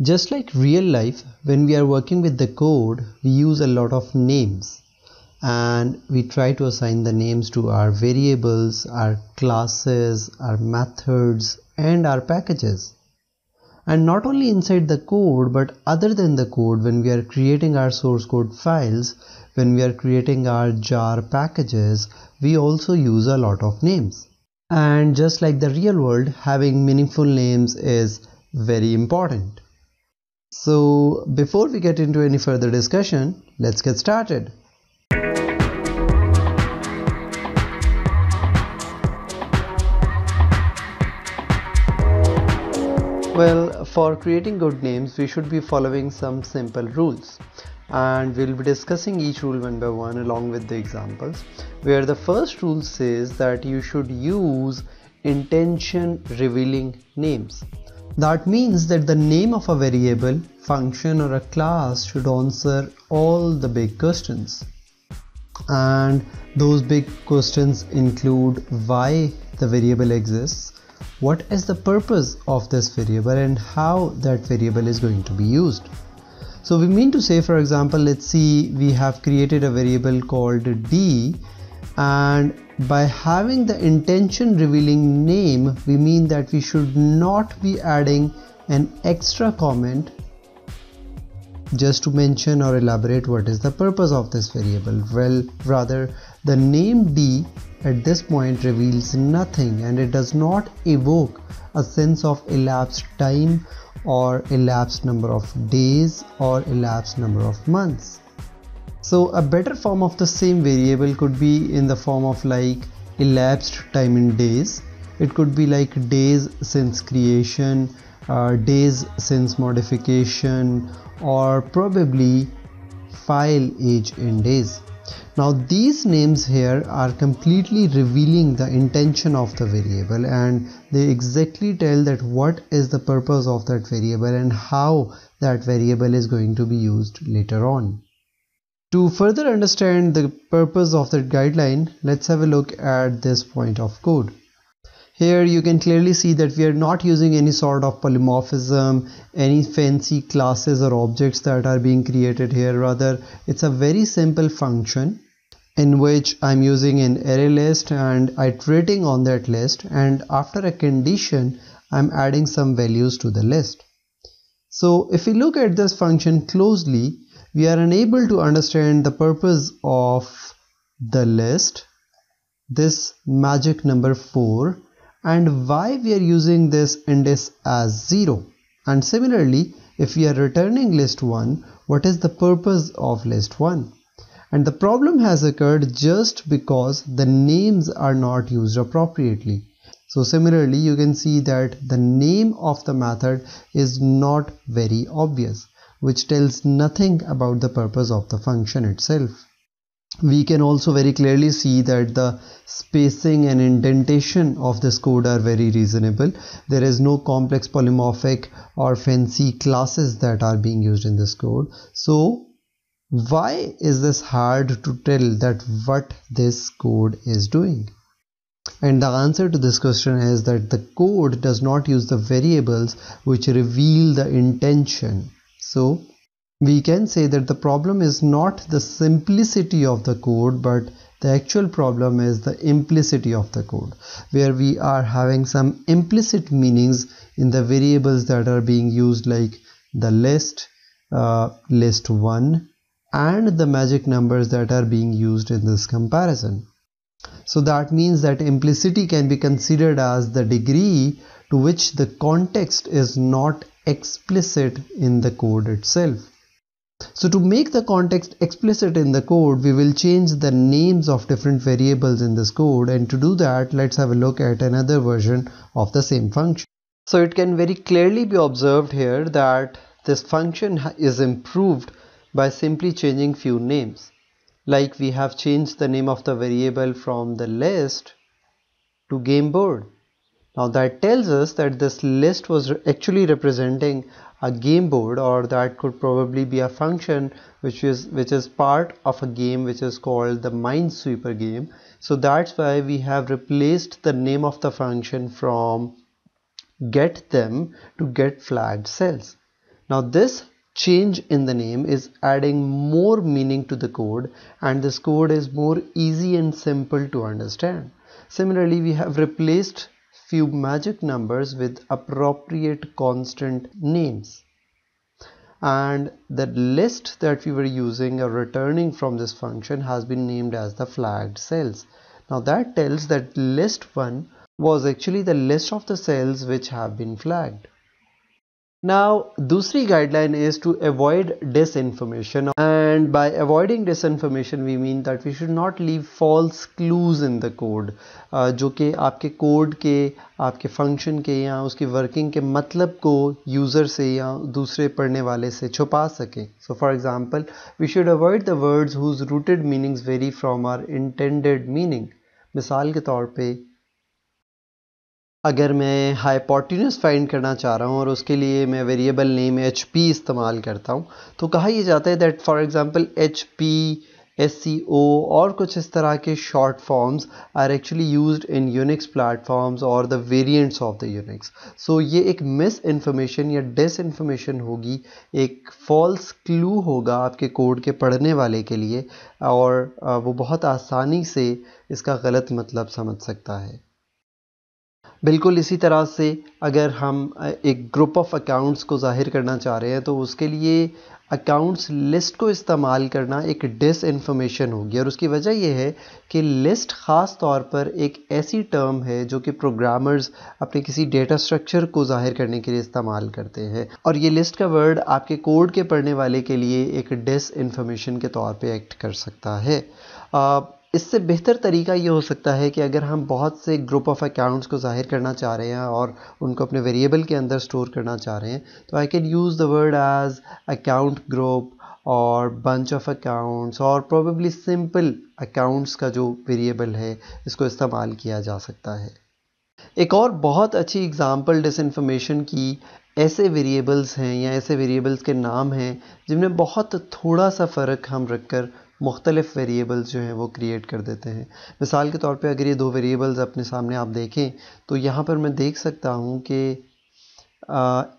Just like real life, when we are working with the code, we use a lot of names and we try to assign the names to our variables, our classes, our methods, and our packages. And not only inside the code, but other than the code, when we are creating our source code files, when we are creating our jar packages, we also use a lot of names. And just like the real world, having meaningful names is very important. So before we get into any further discussion, let's get started. Well, for creating good names, we should be following some simple rules. And we'll be discussing each rule one by one along with the examples, where the first rule says that you should use intention revealing names. That means that the name of a variable, function, or a class should answer all the big questions. And those big questions include why the variable exists, what is the purpose of this variable, and how that variable is going to be used. So we mean to say, for example, let's see, we have created a variable called d, and by having the intention revealing name, we mean that we should not be adding an extra comment just to mention or elaborate what is the purpose of this variable. Well, rather, the name d at this point reveals nothing, and it does not evoke a sense of elapsed time or elapsed number of days or elapsed number of months. So a better form of the same variable could be in the form of like elapsed time in days. It could be like days since creation, days since modification, or probably file age in days. Now these names here are completely revealing the intention of the variable, and they exactly tell that what is the purpose of that variable and how that variable is going to be used later on. To further understand the purpose of that guideline, let's have a look at this point of code. Here you can clearly see that we are not using any sort of polymorphism, any fancy classes or objects that are being created here. Rather, it's a very simple function in which I'm using an array list and iterating on that list, and after a condition I'm adding some values to the list. So if we look at this function closely, we are unable to understand the purpose of the list, this magic number 4, and why we are using this index as 0. And similarly, if we are returning list 1, what is the purpose of list 1? And the problem has occurred just because the names are not used appropriately. So similarly, you can see that the name of the method is not very obvious, which tells nothing about the purpose of the function itself. We can also very clearly see that the spacing and indentation of this code are very reasonable. There is no complex polymorphic or fancy classes that are being used in this code. So why is this hard to tell that what this code is doing? And the answer to this question is that the code does not use the variables which reveal the intention. So we can say that the problem is not the simplicity of the code, but the actual problem is the implicity of the code, where we are having some implicit meanings in the variables that are being used, like the list, list 1, and the magic numbers that are being used in this comparison. So that means that implicity can be considered as the degree to which the context is not explicit in the code itself. So to make the context explicit in the code, we will change the names of different variables in this code, and to do that, let's have a look at another version of the same function. So it can very clearly be observed here that this function is improved by simply changing few names. Like we have changed the name of the variable from the list to game board. Now that tells us that this list was actually representing a game board, or that could probably be a function which is part of a game which is called the Minesweeper game. So that's why we have replaced the name of the function from get them to get flagged cells. Now this change in the name is adding more meaning to the code, and this code is more easy and simple to understand. Similarly, we have replaced few magic numbers with appropriate constant names, and the list that we were using or returning from this function has been named as the flagged cells. Now that tells that list 1 was actually the list of the cells which have been flagged. Now, दूसरी guideline is to avoid disinformation, and by avoiding disinformation we mean that we should not leave false clues in the code जो कि आपके code के, आपके function के या उसकी working के मतलब को यूज़र से या दूसरे पढ़ने वाले से छुपा सके. So for example, we should avoid the words whose rooted meanings vary from our intended meaning. मिसाल के तौर पे अगर मैं हाइपोटेन्यूज फाइंड करना चाह रहा हूँ और उसके लिए मैं वेरिएबल नेम HP इस्तेमाल करता हूँ, तो कहा यह जाता है that for example HP, SCO और कुछ इस तरह के short forms are actually used in Unix platforms और the variants of the Unix. So ये एक मिस इन्फॉर्मेशन या डिस इन्फॉर्मेशन होगी, एक फॉल्स क्लू होगा आपके कोड के पढ़ने वाले के लिए, और वो बहुत आसानी से इसका गलत मतलब समझ सकता है. बिल्कुल इसी तरह से अगर हम एक ग्रुप ऑफ अकाउंट्स को ज़ाहिर करना चाह रहे हैं तो उसके लिए अकाउंट्स लिस्ट को इस्तेमाल करना एक डिस इन्फॉर्मेशन होगी, और उसकी वजह यह है कि लिस्ट ख़ास तौर पर एक ऐसी टर्म है जो कि प्रोग्रामर्स अपने किसी डेटा स्ट्रक्चर को ज़ाहिर करने के लिए इस्तेमाल करते हैं, और ये लिस्ट का वर्ड आपके कोड के पढ़ने वाले के लिए एक डिस इन्फॉर्मेशन के तौर पे एक्ट कर सकता है. इससे बेहतर तरीका ये हो सकता है कि अगर हम बहुत से ग्रुप ऑफ अकाउंट्स को ज़ाहिर करना चाह रहे हैं और उनको अपने वेरिएबल के अंदर स्टोर करना चाह रहे हैं, तो I can use the word as account group और बंच ऑफ अकाउंट्स और प्रोबेबली सिंपल अकाउंट्स का जो वेरिएबल है इसको इस्तेमाल किया जा सकता है. एक और बहुत अच्छी एग्जांपल डिसइंफॉर्मेशन की ऐसे वेरिएबल्स हैं या ऐसे वेरिएबल्स के नाम हैं जिनमें बहुत थोड़ा सा फ़र्क हम रखकर मुख्तलिफ वेरिएबल्स जो हैं वो क्रिएट कर देते हैं. मिसाल के तौर पे अगर ये दो वेरिएबल्स अपने सामने आप देखें तो यहाँ पर मैं देख सकता हूँ कि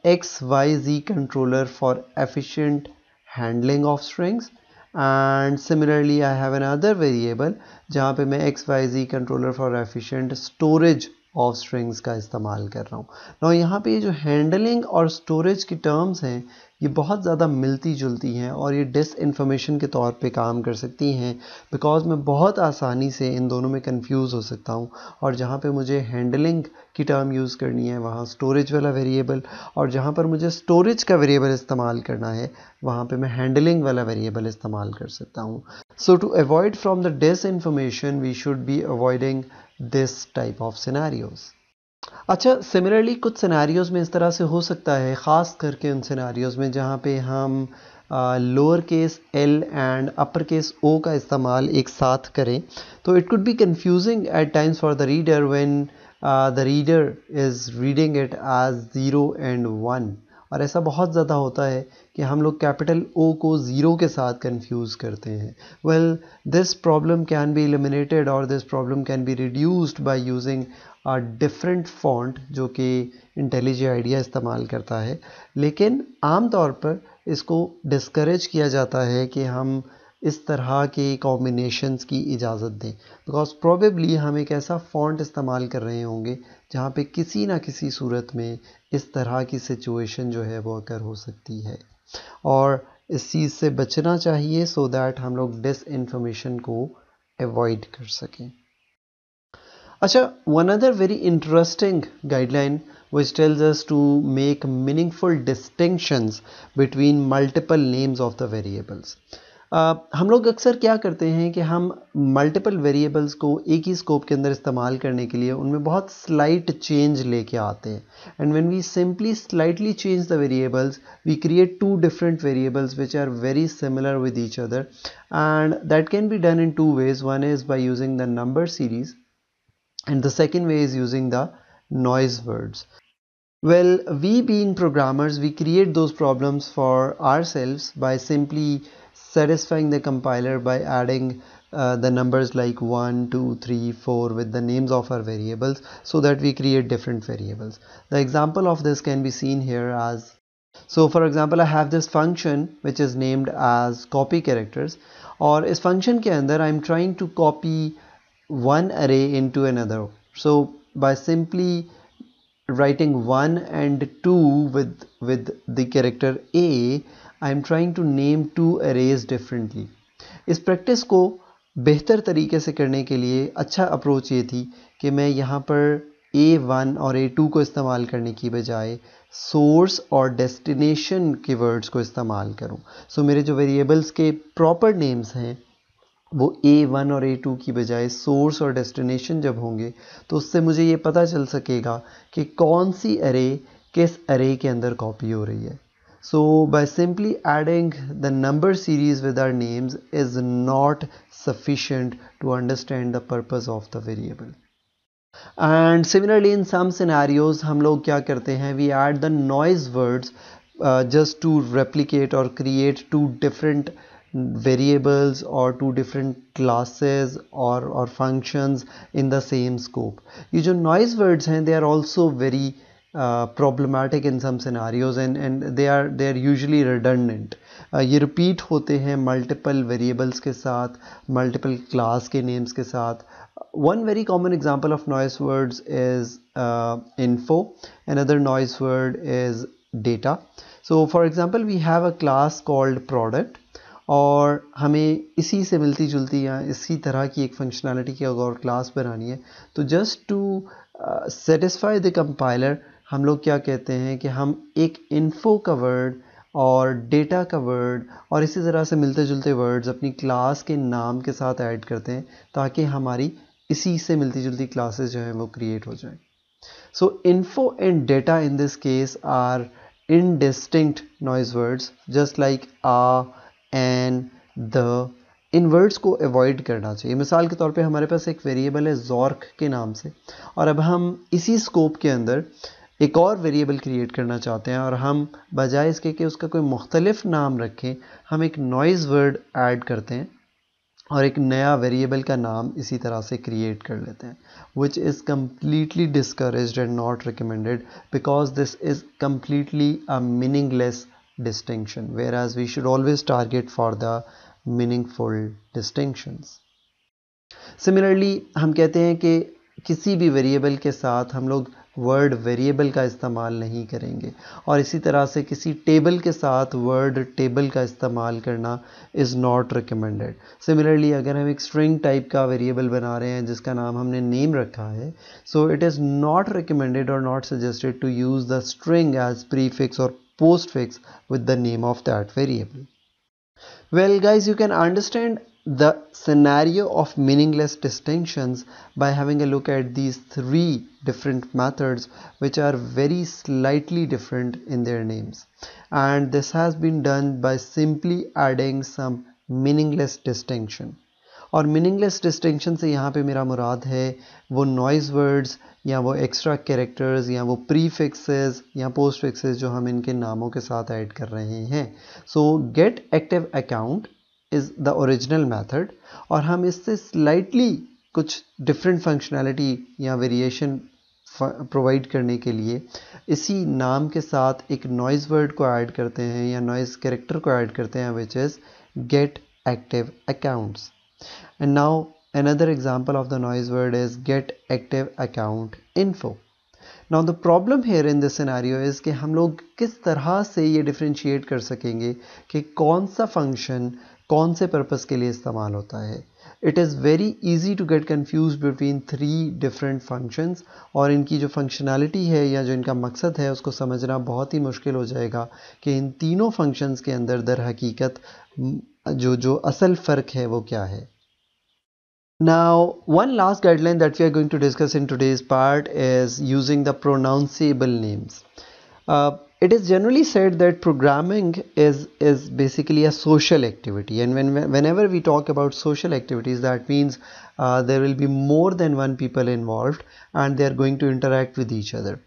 XYZ controller for efficient handling of strings, and similarly I have another variable जहाँ पे मैं XYZ controller for efficient storage of strings का इस्तेमाल कर रहा हूँ. ना यहाँ पे ये जो हैंडलिंग और स्टोरेज की टर्म्स हैं ये बहुत ज़्यादा मिलती जुलती हैं और ये डिस इन्फॉर्मेशन के तौर पे काम कर सकती हैं, बिकॉज मैं बहुत आसानी से इन दोनों में कंफ्यूज हो सकता हूँ, और जहाँ पे मुझे हैंडलिंग की टर्म यूज़ करनी है वहाँ स्टोरेज वाला वेरिएबल, और जहाँ पर मुझे स्टोरेज का वेरिएबल इस्तेमाल करना है वहाँ पे मैं हैंडलिंग वाला वेरिएबल इस्तेमाल कर सकता हूँ. So to avoid from the dis information we should be avoiding this type of scenarios. अच्छा, सिमिलरली कुछ सिनेरियोज़ में इस तरह से हो सकता है, ख़ास करके उन सिनेरियोज़ में जहाँ पे हम lower case L and upper case O का इस्तेमाल एक साथ करें, तो it could be confusing at times for the reader when the reader is reading it as 0 and 1. और ऐसा बहुत ज़्यादा होता है कि हम लोग कैपिटल O को 0 के साथ कंफ्यूज करते हैं. Well, this problem can be eliminated और this problem can be reduced by using different font जो कि इंटेलिजेंट आइडिया इस्तेमाल करता है, लेकिन आम तौर पर इसको डिस्करेज किया जाता है कि हम इस तरह के कॉम्बिनेशंस की इजाज़त दें, बिकॉज प्रोबेबली हम एक ऐसा फॉन्ट इस्तेमाल कर रहे होंगे जहाँ पे किसी ना किसी सूरत में इस तरह की सिचुएशन जो है वो अकर हो सकती है, और इस चीज़ से बचना चाहिए सो दैट हम लोग डिस इन्फॉर्मेशन को अवॉइड कर सकें. अच्छा, one other very interesting guideline which tells us to make meaningful distinctions between multiple names of the variables. हम लोग अक्सर क्या करते हैं कि हम मल्टीपल वेरिएबल्स को एक ही स्कोप के अंदर इस्तेमाल करने के लिए उनमें बहुत स्लाइट चेंज लेके आते हैं, and when we simply slightly change the variables we create two different variables which are very similar with each other, and that can be done in two ways. One is by using the number series and the second way is using the noise words. Well, we being programmers, we create those problems for ourselves by simply satisfying the compiler by adding the numbers like 1, 2, 3, 4 with the names of our variables so that we create different variables. The example of this can be seen here as So for example, I have this function which is named as copy characters, और इस function के अंदर I'm trying to copy one array into another. So by simply writing 1 and 2 with the character A, I'm trying to name two arrays differently. इस practice को बेहतर तरीके से करने के लिए अच्छा अप्रोच ये थी कि मैं यहाँ पर A1 और A2 को इस्तेमाल करने की बजाय सोर्स और डेस्टिनेशन के वर्ड्स को इस्तेमाल करूँ. सो मेरे जो वेरिएबल्स के प्रॉपर नेम्स हैं वो A1 और A2 की बजाय सोर्स और डेस्टिनेशन जब होंगे तो उससे मुझे ये पता चल सकेगा कि कौन सी अरे किस अरे के अंदर कॉपी हो रही है. So by simply adding the number series with our names is not sufficient to understand the purpose of the variable. And similarly in some scenarios हम लोग क्या करते हैं, we add the noise words just to replicate or create two different variables or two different classes or functions in the same scope. ये जो noise words हैं they are also very problematic in some scenarios and they are usually redundant. ये repeat होते हैं multiple variables के साथ, multiple class के names के साथ. One very common example of noise words is info. Another noise word is data. So for example we have a class called product और हमें इसी से मिलती जुलती या इसी तरह की एक फंक्शनैलिटी की अगर क्लास बनानी है तो just to satisfy the compiler हम लोग क्या कहते हैं कि हम एक इन्फो का वर्ड और डेटा का वर्ड और इसी तरह से मिलते जुलते वर्ड्स अपनी क्लास के नाम के साथ ऐड करते हैं ताकि हमारी इसी से मिलती जुलती क्लासेस जो हैं वो क्रिएट हो जाएं. So info and data in this case are indistinct noise words just like and the. इन वर्ड्स को अवॉइड करना चाहिए. मिसाल के तौर पे हमारे पास एक वेरिएबल है जॉर्क के नाम से और अब हम इसी स्कोप के अंदर एक और वेरिएबल क्रिएट करना चाहते हैं और हम बजाय इसके कि उसका कोई मुख्तलिफ नाम रखें हम एक नॉइज़ वर्ड ऐड करते हैं और एक नया वेरिएबल का नाम इसी तरह से क्रिएट कर लेते हैं, which is completely discouraged and not recommended because this is completely a meaningless distinction, whereas we should always target for the meaningful distinctions. Similarly हम कहते हैं कि किसी भी वेरिएबल के साथ हम लोग वर्ड वेरिएबल का इस्तेमाल नहीं करेंगे और इसी तरह से किसी टेबल के साथ वर्ड टेबल का इस्तेमाल करना इज़ नॉट रिकमेंडेड. सिमिलरली अगर हम एक स्ट्रिंग टाइप का वेरिएबल बना रहे हैं जिसका नाम हमने नेम रखा है so it is not recommended और not suggested to use the string as prefix और postfix with the name of that variable. Well guys, you can understand the scenario of meaningless distinctions by having a look at these three different methods which are very slightly different in their names, and this has been done by simply adding some meaningless distinction. और meaningless distinction से यहाँ पे मेरा मुराद है वो noise words या वो extra characters या वो प्रीफिक्सेस या पोस्टफिक्सेस जो हम इनके नामों के साथ ऐड कर रहे हैं. सो gate active account is the original method और हम इससे स्लाइटली कुछ डिफरेंट फंक्शनैलिटी या वेरिएशन प्रोवाइड करने के लिए इसी नाम के साथ एक नॉइज़ वर्ड को ऐड करते हैं या नॉइज़ कैरेक्टर को ऐड करते हैं which is gate active accounts. And now another example of the noise word is get active account info. Now the problem here in this scenario is कि हम लोग किस तरह से ये differentiate कर सकेंगे कि कौन सा function कौन से purpose के लिए इस्तेमाल होता है. It is very easy to get confused between three different functions और इनकी जो functionality है या जो इनका मकसद है उसको समझना बहुत ही मुश्किल हो जाएगा कि इन तीनों functions के अंदर दर हकीकत जो असल फ़र्क है वो क्या है. Now, one last guideline that we are going to discuss in today's part is using the pronounceable names. It is generally said that programming is basically a social activity, and whenever we talk about social activities, that means there will be more than one people involved and they are going to interact with each other.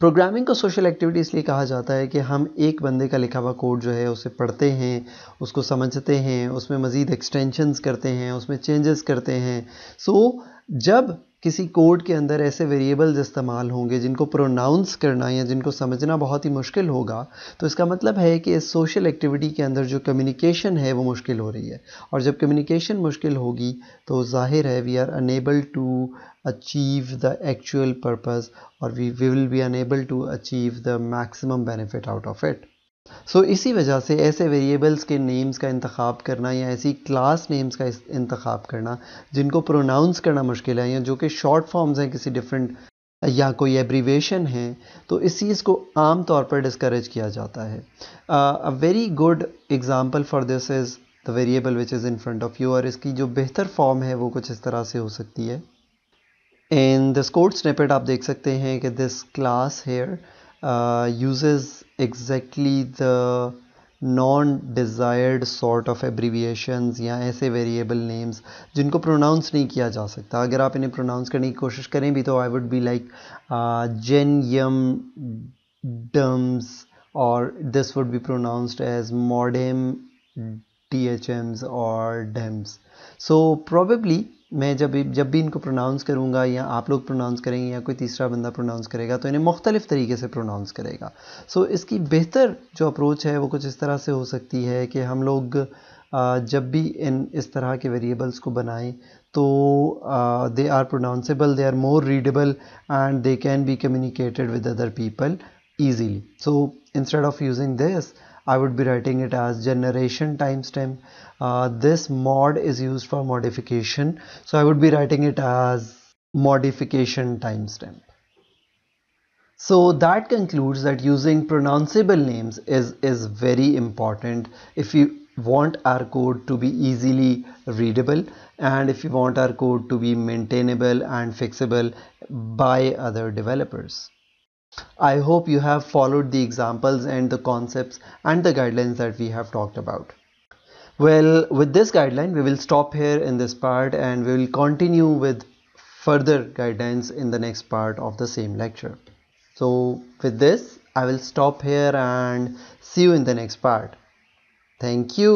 Programming को social activity इसलिए कहा जाता है कि हम एक बंदे का लिखा हुआ कोड जो है उसे पढ़ते हैं, उसको समझते हैं, उसमें मज़ीद एक्सटेंशंस करते हैं, उसमें चेंजेस करते हैं. सो जब किसी कोड के अंदर ऐसे वेरिएबल्स इस्तेमाल होंगे जिनको प्रोनाउंस करना या जिनको समझना बहुत ही मुश्किल होगा, तो इसका मतलब है कि इस सोशल एक्टिविटी के अंदर जो कम्युनिकेशन है वो मुश्किल हो रही है। और जब कम्युनिकेशन मुश्किल होगी तो जाहिर है we are unable to achieve the actual purpose, और we will be unable to achieve the maximum benefit out of it. So इसी वजह से ऐसे वेरिएबल्स के नेम्स का इंतखाब करना या ऐसी क्लास नेम्स का इंतखाब करना जिनको प्रोनाउंस करना मुश्किल है या जो कि शॉर्ट फॉर्म्स हैं किसी डिफरेंट या कोई एब्रीवेशन है, तो इस चीज़ को आम तौर पर डिस्करेज किया जाता है। A very good example for this is the variable which is in front of you, और इसकी जो बेहतर फॉर्म है वो कुछ इस तरह से हो सकती है। इन दिस कोड स्निपेट आप देख सकते हैं कि this class here uses exactly the non-desired sort of abbreviations या ऐसे वेरिएबल नेम्स जिनको प्रोनाउंस नहीं किया जा सकता। अगर आप इन्हें प्रोनाउंस करने की कोशिश करें भी तो आई वुड बी लाइक जेन यम डम्स, और this would be pronounced as modem DHMs और डेम्स। सो प्रोबेबली मैं जब भी इनको प्रोनाउंस करूँगा या आप लोग प्रोनाउंस करेंगे या कोई तीसरा बंदा प्रोनाउंस करेगा तो इन्हें मुख्तलिफ़ तरीके से प्रोनाउंस करेगा। सो इसकी बेहतर जो अप्रोच है वो कुछ इस तरह से हो सकती है कि हम लोग जब भी इस तरह के वेरिएबल्स को बनाएं तो they are pronounceable, they are more readable, and they can be communicated with other people easily. So instead of using this, I would be writing it as generation timestamp. This mod is used for modification, so I would be writing it as modification timestamp. So that concludes that using pronounceable names is very important if you want our code to be easily readable, and if you want our code to be maintainable and fixable by other developers. I hope you have followed the examples and the concepts and the guidelines that we have talked about. Well, with this guideline, we will stop here in this part and we will continue with further guidelines in the next part of the same lecture. So with this, I will stop here and see you in the next part. Thank you.